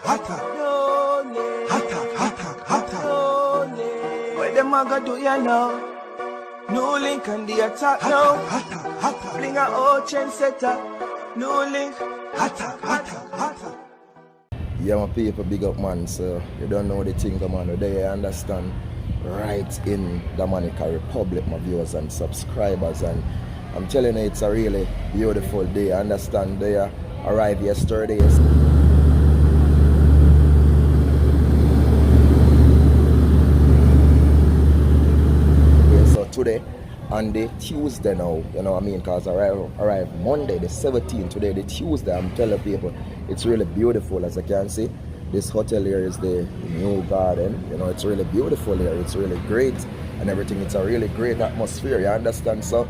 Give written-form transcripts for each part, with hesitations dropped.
hotter. What them a go do ya now? NEWLINK and the attack now. Bring a old trendsetter. NEWLINK. Hotter. Yeah, my people, big up, man. So you don't know the thing, man. They understand. Right in Dominican Republic, my viewers and subscribers, and I'm telling you, it's a really beautiful day. I understand they arrived yesterday. Yeah, so today on the Tuesday now, you know what I mean, because I arrived Monday the 17th, today the Tuesday. I'm telling people it's really beautiful. As I can see, this hotel here is the new garden. You know, it's really beautiful here. It's really great and everything. It's a really great atmosphere, you understand? So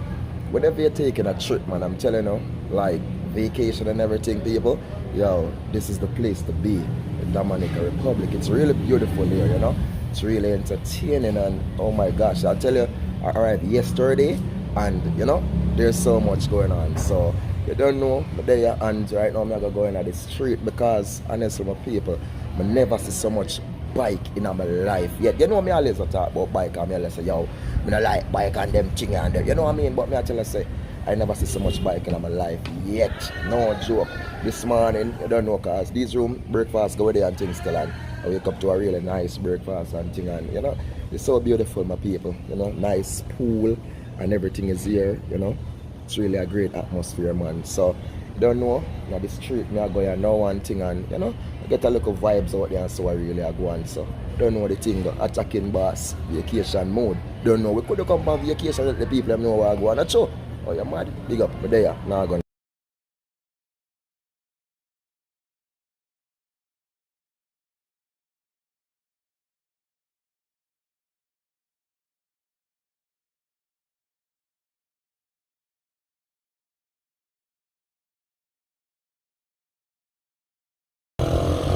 whenever you're taking a trip, man, I'm telling you, like vacation and everything, people, yo, this is the place to be in Dominican Republic. It's really beautiful here, you know. It's really entertaining, and oh my gosh, I'll tell you, I arrived yesterday and you know, there's so much going on. So you don't know, but there and right now I'm not going at the street because honestly, my people, I never see so much bike in my life yet. You know me always talk about bike and me always say, yo, I don't like bike and them thing and them. You know what I mean? But me actually say, I never see so much bike in my life yet. No joke. This morning, you don't know, cause these room breakfast go there and things still, and I wake up to a really nice breakfast and thing, and you know, it's so beautiful, my people. You know, nice pool and everything is here, you know. It's really a great atmosphere, man. So you don't know, now the street me I go here now one thing, and you know, I get a little vibes out there, and so I really I go on. So don't know the thing, attacking boss, vacation mode. Don't know, we could have come on vacation, let the people know where I go on. Not sure. Oh, you're mad. Big up, but there, now going.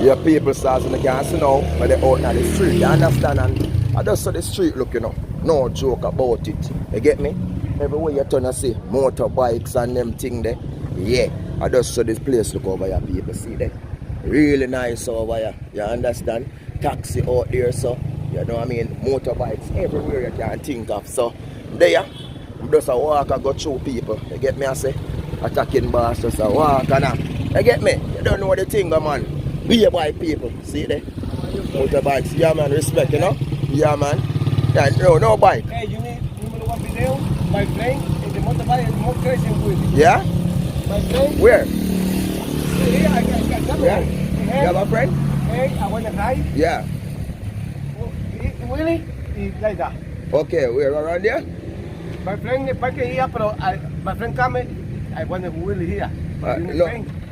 Yeah, people start in the gas now, but they're out on the street, you understand? And I just saw the street look, you know, no joke about it. You get me? Everywhere you turn, I see motorbikes and them thing there. Yeah, I just saw this place look over here, people see that. Really nice over here, you understand? Taxi out there, so, you know what I mean? Motorbikes everywhere you can think of. So, there, I'm just a walk and go through people. You get me? I say, attacking boss, just a walk and you get me? You don't know the thing, man. Be a bike people, see there? Motorbikes, yeah man, respect, you know? Yeah man. Yeah, no bike. Hey, you need one video? My friend, the motorbike is more crazy with it. Yeah? My friend? Where? Here, I got Yeah. You have a friend? Hey, I want to ride. Yeah. Really? It's like that. Okay, we're around there? My friend is parking here, but my friend coming, I want to wheel here. No.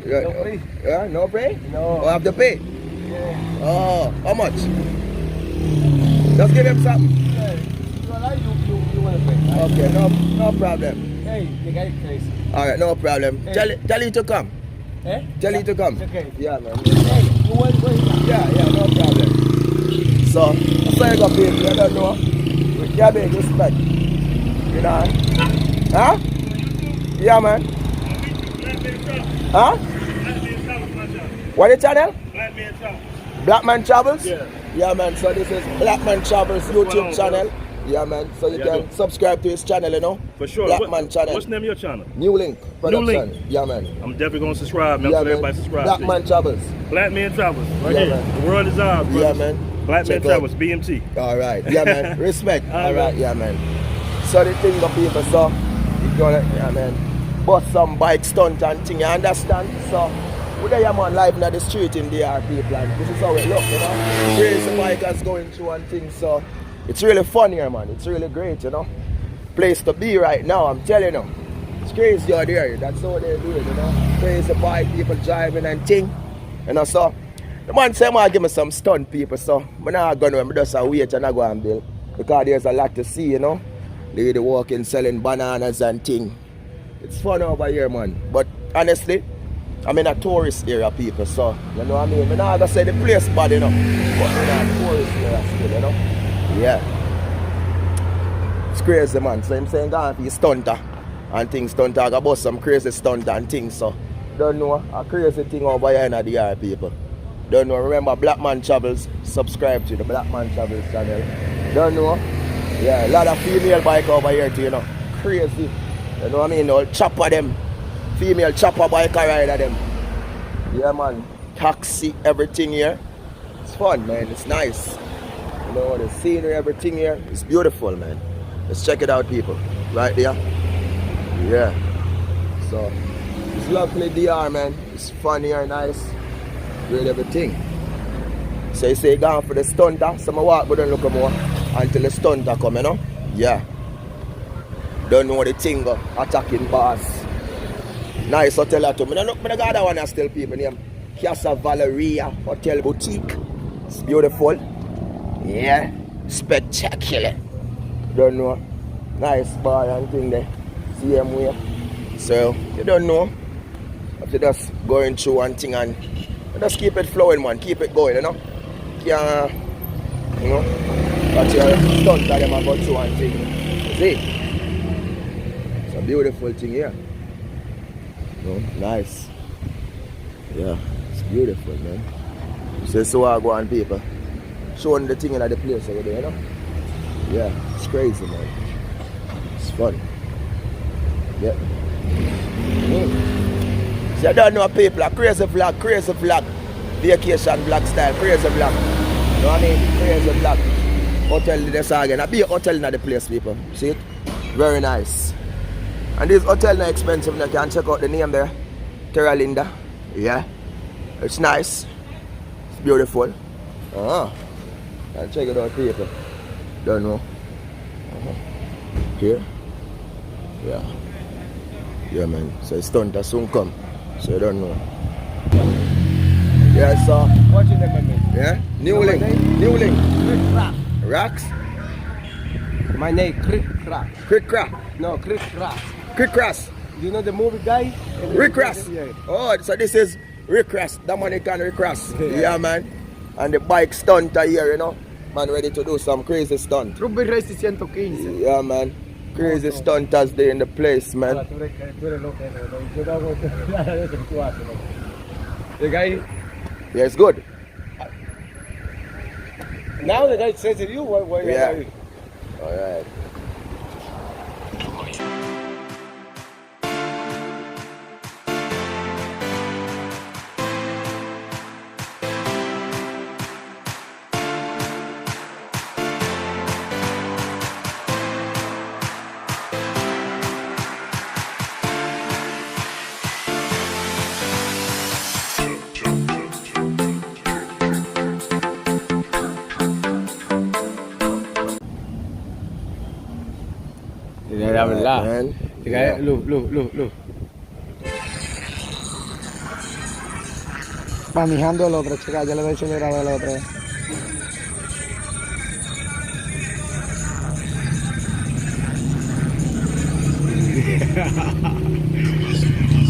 Yeah, No pay. Yeah, no pay? No. Oh, have to pay? Yeah. Oh, how much? Just give him something. Yeah. You allow you want to pay. Okay, no problem. Hey, the guy is crazy. Alright, no problem. Hey. Tell him to come. Eh? Tell him to come. It's okay. Yeah, man. Hey, you want to go? Yeah, no problem. So, that's why you got paid. You don't know. With your big respect. You know? Huh? Yeah, man. Huh? What the channel? Black Man Travels? Yeah. Yeah, man. So this is Black Man Travels YouTube channel. Yeah, man. So you can subscribe to his channel, you know? For sure. Black Man channel. What's the name of your channel? NEWLINK production. NEWLINK. Yeah, man. I'm definitely going to subscribe, man. Yeah, So man. everybody subscribe. Black Man Travels. Black Man Travels. Right Yeah, here. man. The world is ours, bro. Yeah, man. Black Check Man out. Travels, BMT. All right. Yeah, man. Respect. All All right. right. Yeah, man. So the thing of people, so you gonna, yeah, man, bust some bike stunt and thing, you understand? So we there, man, live in the street in the RP plan. This is how it look, you know? Crazy bikers going through and things. So it's really fun here, man. It's really great, you know? Place to be right now, I'm telling you. It's crazy out there. That's how they do it, you know? Crazy bike, people driving and thing. You know, so the man say, man, give me some stunt people, so I'm not going to, I'm just a wait and I go and build. Because there's a lot to see, you know? Lady walking, selling bananas and thing. It's fun over here, man. But honestly, I'm in a tourist area, people, so, you know what I mean? I'm not going to say the place bad, you know? But I'm in a tourist area still, you know? Yeah. It's crazy, man. So I'm saying, go on for your stunter and things, stunter. I got bust some crazy stunter and things, so don't know a crazy thing over here in the yard, people. Don't know, remember Black Man Travels, subscribe to the Black Man Travels channel. Don't know? Yeah, a lot of female bike over here too, you know. Crazy. You know what I mean? All chopper them. Female chopper biker rider them. Yeah man. Taxi, everything here. It's fun man, it's nice. You know, the scenery, everything here. It's beautiful man. Let's check it out people. Right there. Yeah. So it's lovely DR man. It's fun here, nice. Great everything. So you say gone for the stunter, so I walk but don't look more until the stunter come, you know? Yeah. Don't know the thing go, attacking boss. Nice hotel at home. I don't know that one I still people name Casa Valeria Hotel Boutique. It's beautiful. Yeah. Spectacular. Don't know. Nice bar and thing there. Same way. So you don't know. After just going through one thing and just keep it flowing man, keep it going, you know. Can't, you know, but your stunt that them about through one thing. See? It's a beautiful thing here. You know, nice. Yeah, it's beautiful man. So I go on people. Showing the thing in the place over there, you know? Yeah, it's crazy man. It's fun. Yeah. So I don't know people, a crazy vlog, vacation vlog style, crazy vlog. You know what I mean? Crazy vlog. Hotel this again. I be a hotel in the place people. See it? Very nice. And this hotel is expensive, you can check out the name there. Terra Linda. Yeah. It's nice. It's beautiful. Can check it out people. Don't know. Here. Yeah. Yeah man. So it's Stunt that soon come. So you don't know. Yeah, so What's your name, my man? yeah? NEWLINK. Crick Crack. Rocks? My name Crick Crack. Crick Crack. No, Crick Crack. Crick Cross. You know the movie guy? Rick Ross. Yeah. Oh, so this is Rick Ross, D0MINICAN Rick Ross. Yeah man. And the bike stunter here, you know. Man ready to do some crazy stunt. Ruby Race 115. Yeah man. Crazy stunters there in the place, man. The guy, Yeah, it's good. now the guy says to you, what Yeah. Alright. Yeah, man. The guy, look. Manejando el otro, chica, ya le doy acelerado al otro.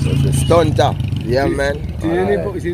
So the stunter. Yeah man. Si